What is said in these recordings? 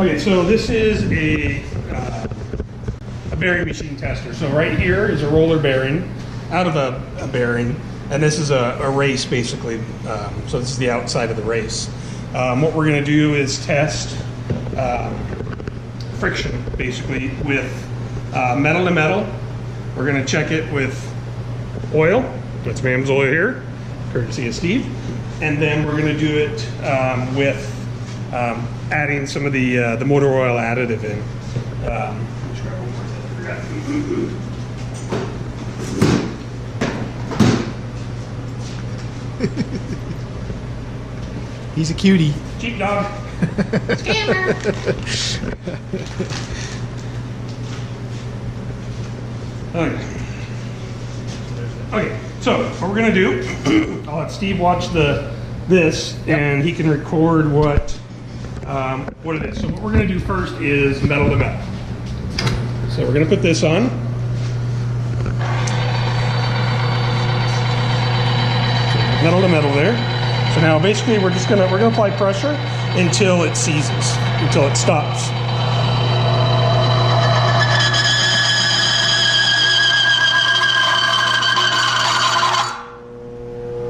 Okay, so this is a bearing machine tester. So right here is a roller bearing out of a bearing, and this is a race basically. So this is the outside of the race. What we're going to do is test friction basically with metal to metal. We're going to check it with oil. That's Mam's oil here, courtesy of Steve. And then we're going to do it with adding some of the motor oil additive in. He's a cutie. Cheap dog. Scammer. Okay, so what we're gonna do, I'll let Steve watch this, and he can record what it is. So what we're gonna do first is metal to metal. So we're gonna put this on. So metal to metal there. So now basically we're gonna apply pressure until it seizes, until it stops.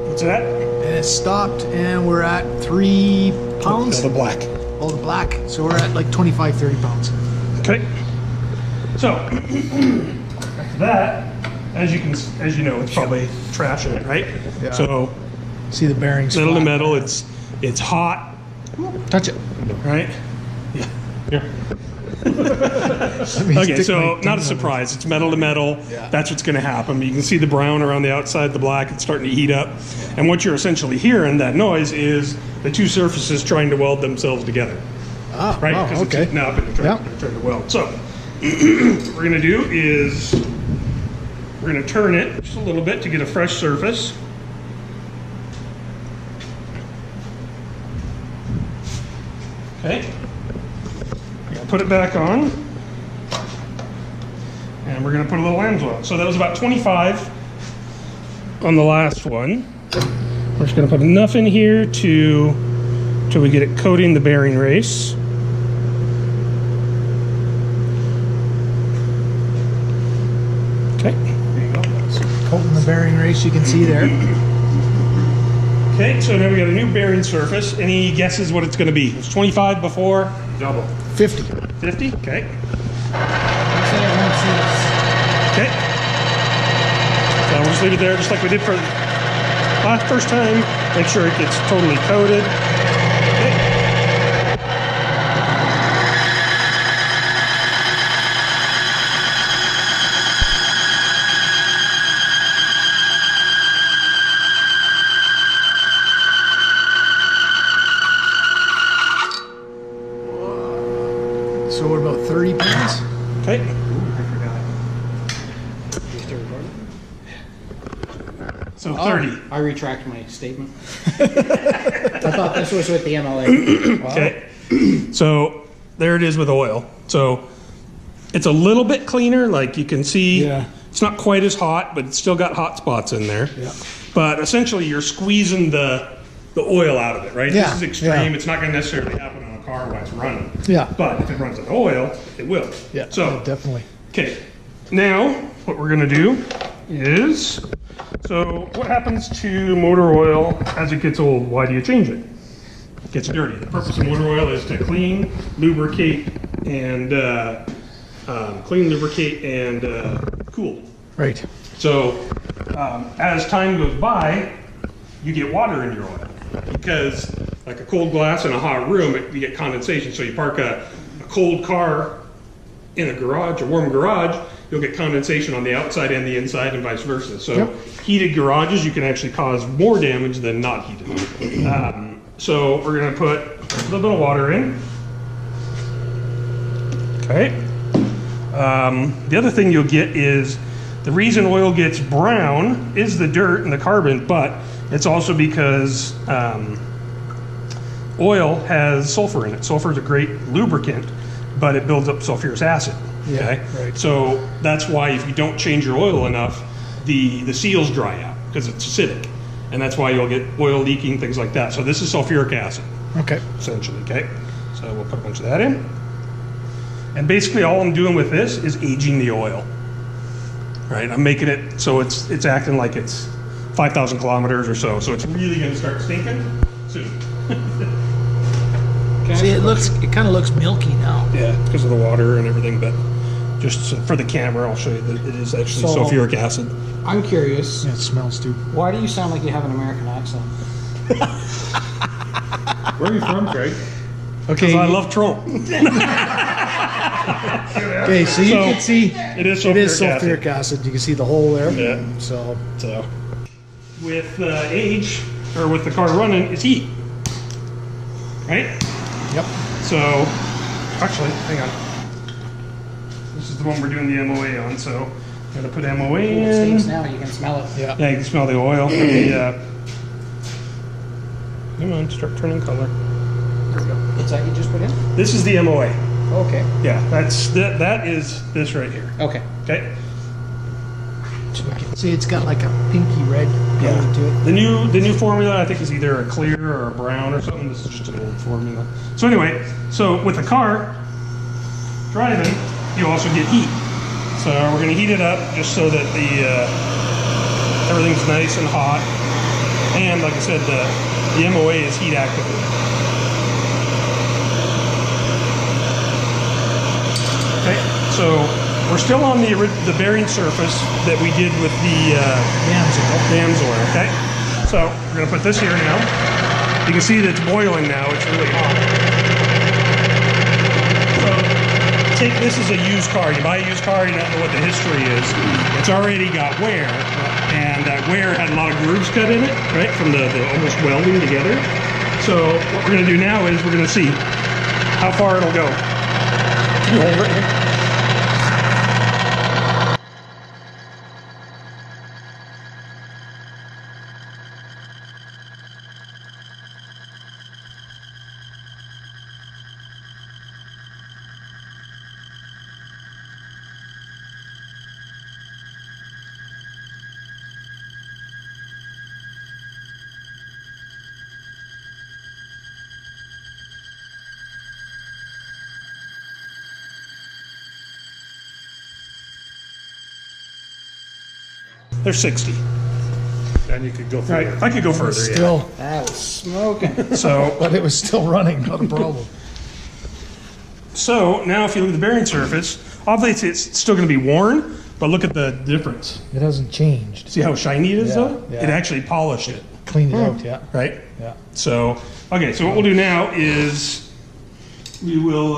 What's that? And it stopped, and we're at 3 pounds. Oh, the black. Oh, the black. So we're at like 25, 30 pounds. Okay. So after that, as you know, it's probably trash in it, right? Yeah. So See the bearings. metal to flat. metal, it's hot, Touch it. right? Yeah. Here. Let me Okay, stick so my not a tongue surprise. It's metal to metal. Yeah. That's what's going to happen. You can see the brown around the outside, the black. It's starting to heat up. And what you're essentially hearing, that noise, is the two surfaces trying to weld themselves together. Ah, Right? wow, Because okay. it's heating up and they're trying to weld. So what we're going to do is we're going to turn it just a little bit to get a fresh surface. Okay. We're going to put it back on. And we're going to put a little lamb's oil. So that was about 25 on the last one. We're just going to put enough in here till we get it coating the bearing race. Okay. There you go. Coating the bearing race, you can see there. Okay, so now we got a new bearing surface. Any guesses what it's going to be? It was 25 before. Double. 50. 50? Okay. I Okay. So we'll just leave it there just like we did for first time. Make sure it gets totally coated. Okay. So we're about 30 pounds. Okay. So 30. I retract my statement. I thought this was with the MOA. Wow. Okay. So there it is with oil. So it's a little bit cleaner, like you can see. Yeah. It's not quite as hot, but it's still got hot spots in there. Yeah. But essentially you're squeezing the oil out of it, right? Yeah, This is extreme. yeah. It's not going to necessarily happen on a car while it's running. Yeah. But if it runs on oil, it will. Yeah. So definitely. okay. Now what we're going to do is, so what happens to motor oil as it gets old? Why do you change it? It gets dirty. The purpose of motor oil is to clean, lubricate, and cool. Right. So as time goes by, you get water in your oil because, like a cold glass in a hot room, you get condensation. So you park a cold car in a garage, a warm garage, you'll get condensation on the outside and the inside, and vice versa. So Yep. heated garages, you can actually cause more damage than not heated. So we're going to put a little bit of water in. Okay. The other thing you'll get is, the reason oil gets brown is the dirt and the carbon, but it's also because oil has sulfur in it. Sulfur is a great lubricant, but it builds up sulfurous acid. Yeah, Okay? right. So that's why if you don't change your oil enough, the seals dry out because it's acidic. And that's why you'll get oil leaking, things like that. So this is sulfuric acid, Okay. essentially, okay? So we'll put a bunch of that in. And basically all I'm doing with this is aging the oil. Right, I'm making it so it's acting like it's 5,000 kilometers or so. So it's really gonna start stinking soon. See, it kind of looks milky now. Yeah, because of the water and everything, but just for the camera, I'll show you that it is actually So- sulfuric acid. I'm curious, Yeah, it smells too. why do you sound like you have an American accent? Where are you from, Craig? Because I love Trump. Okay, so you So, can see It is it is sulfuric sulfuric acid. You can see the hole there. Yeah. So So, with age, or with the car running, it's heat. Right? yep. So, actually, hang on. This is the one we're doing the MOA on, so I'm gonna put MOA It stinks in. now, you can smell it. Yeah. Yeah, you can smell the oil. Come on, start turning color. What's that you just put in? This is the MOA. Okay. Yeah, that is this right here. Okay. Okay. See, it's got like a pinky red color to it. The new formula I think is either a clear or a brown or something. This is just an old formula. So anyway, so with the car driving, you also get heat. So we're gonna heat it up just so that the everything's nice and hot. And like I said, the MOA is heat activated. Okay, so we're still on the bearing surface that we did with the Damsel, okay? So we're gonna put this here now. You can see that it's boiling now, it's really hot. So take this as a used car. You buy a used car, you don't know what the history is. It's already got wear, and that wear had a lot of grooves cut in it, right? From the almost welding together. So what we're gonna do now is we're gonna see how far it'll go. Can you hold it here? They're 60. And you could go Right, further. I could go further, yeah. Still, That was smoking. So, but it was still running, not a problem. so now if you look at the bearing surface, obviously it's still going to be worn, but look at the difference. It hasn't changed. See how shiny it is Yeah, though? yeah. It actually polished it, Cleaned it out, yeah. right? Yeah. So, okay, so what we'll do now is we will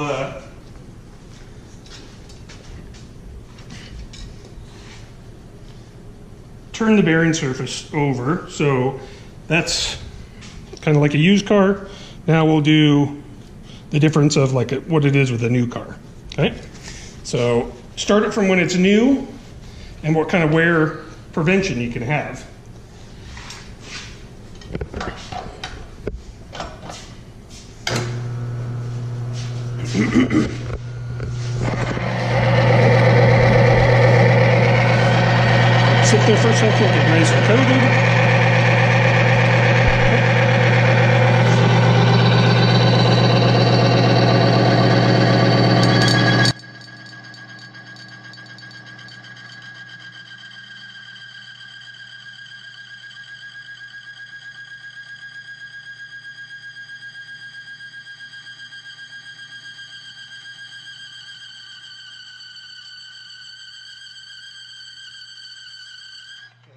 turn the bearing surface over. So that's kind of like a used car. Now we'll do the difference of like what it is with a new car. Okay, so start it from when it's new and what kind of wear prevention you can have. Sit there for a second, get nice and coated.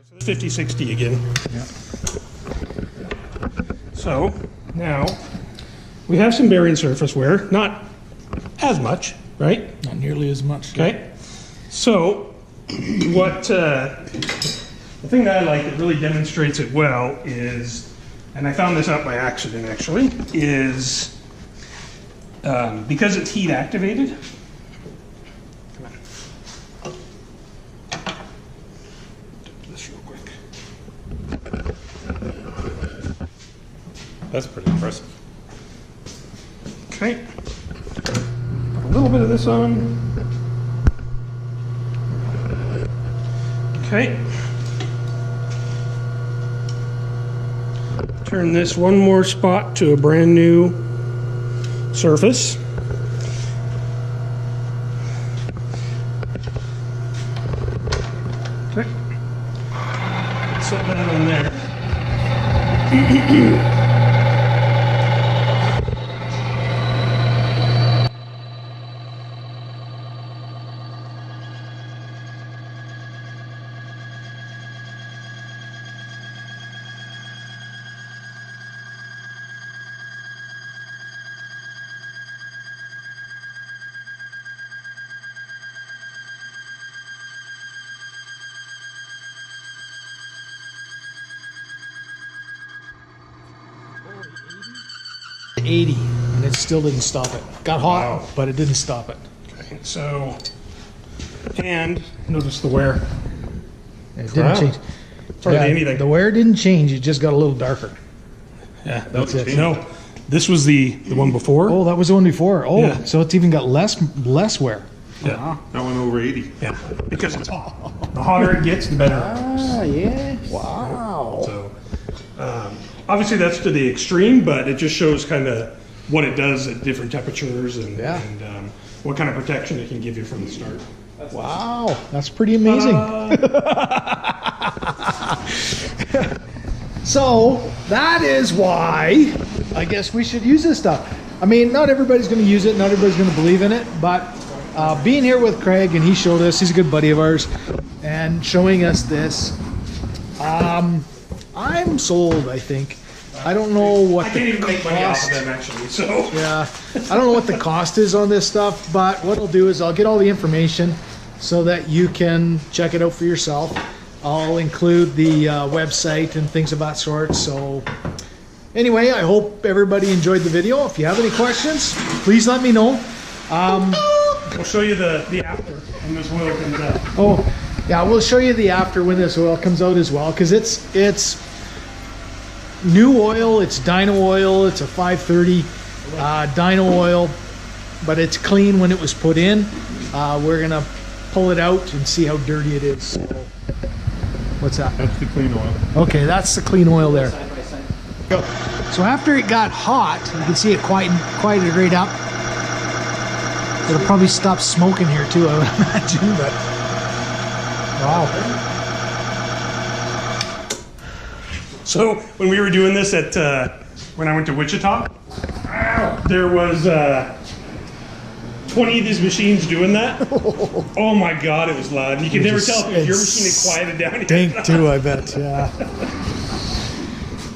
So 50, 60 again. Yeah. So now we have some bearing surface wear, not as much, right? Not nearly as much. Okay. So what the thing that I like that really demonstrates it well is, and I found this out by accident actually, is because it's heat activated. Come on. Do this real quick. That's pretty impressive. Okay. Put a little bit of this on. Okay. Turn this one more spot to a brand new surface. $80, and it still didn't stop it. Got hot, Wow. but it didn't stop it. Okay, so, and notice the wear. It Wow. didn't change. Hardly anything. The wear didn't change. It just got a little darker. Yeah, That's it. No, this was the one before. Oh, that was the one before. Oh, Yeah. so it's even got less wear. Yeah, That went over 80. yeah, because it's hot. The hotter it gets, the better. Ah, yeah. Wow. So, obviously that's to the extreme, but it just shows kind of what it does at different temperatures and, Yeah. what kind of protection it can give you from the start. Wow, that's pretty amazing. So that is why I guess we should use this stuff. I mean, not everybody's going to use it, not everybody's going to believe in it, but being here with Craig, and he showed us, he's a good buddy of ours, and showing us this, I'm sold, I think. I don't know what I the can't even make money off cost- of them actually, so. Yeah, I don't know what the cost is on this stuff, but what I'll do is I'll get all the information so that you can check it out for yourself. I'll include the website and things of that sort. So anyway, I hope everybody enjoyed the video. If you have any questions, please let me know. We'll show you the after when this oil comes out. Oh, yeah, we'll show you the after when this oil comes out as well, because it's new oil. It's dyno oil. It's a 530 dyno oil, but it's clean when it was put in. We're gonna pull it out and see how dirty it is. So, what's that? That's the clean oil. Okay, that's the clean oil there. So after it got hot, you can see it quieted right up. It'll probably stop smoking here too, I would imagine, but wow. So when we were doing this at when I went to Wichita, there was 20 of these machines doing that. Oh my God, it was loud. You could never tell if your machine had quieted down. Stink too, I bet. Yeah.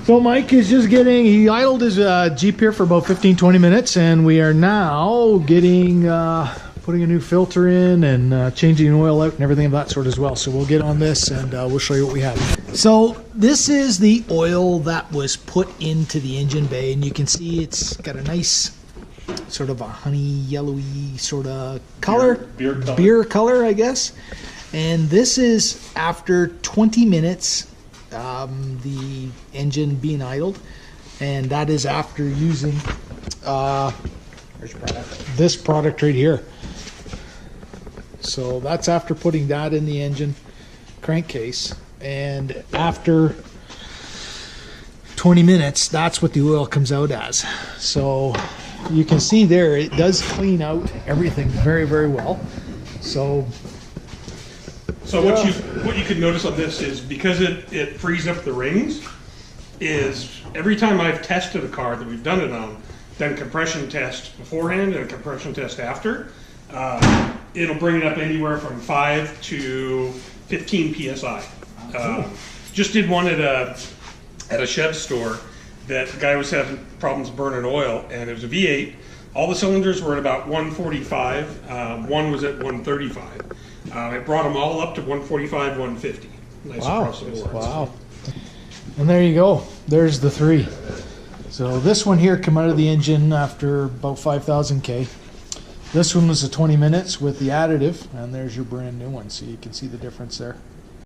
So Mike is just he idled his Jeep here for about 15-20 minutes, and we are now getting putting a new filter in and changing the oil out and everything of that sort as well. So we'll get on this and we'll show you what we have. So this is the oil that was put into the engine bay, and you can see it's got a nice sort of a honey yellowy sort of color, beer color, I guess. And this is after 20 minutes, the engine being idled, and that is after using this product right here. So that's after putting that in the engine crankcase, and after 20 minutes, that's what the oil comes out as. So you can see there, it does clean out everything very, very well. So what you could notice on this is because it frees up the rings, is every time I've tested a car that we've done it on, done compression test beforehand and a compression test after, it'll bring it up anywhere from 5 to 15 psi. Just did one at a Chev store that the guy was having problems burning oil, and it was a V8. All the cylinders were at about 145. One was at 135. It brought them all up to 145, 150. Nice across the board. Wow. And there you go. There's the three. So this one here came out of the engine after about 5,000 K. This one was a 20 minutes with the additive, and there's your brand new one. So you can see the difference there.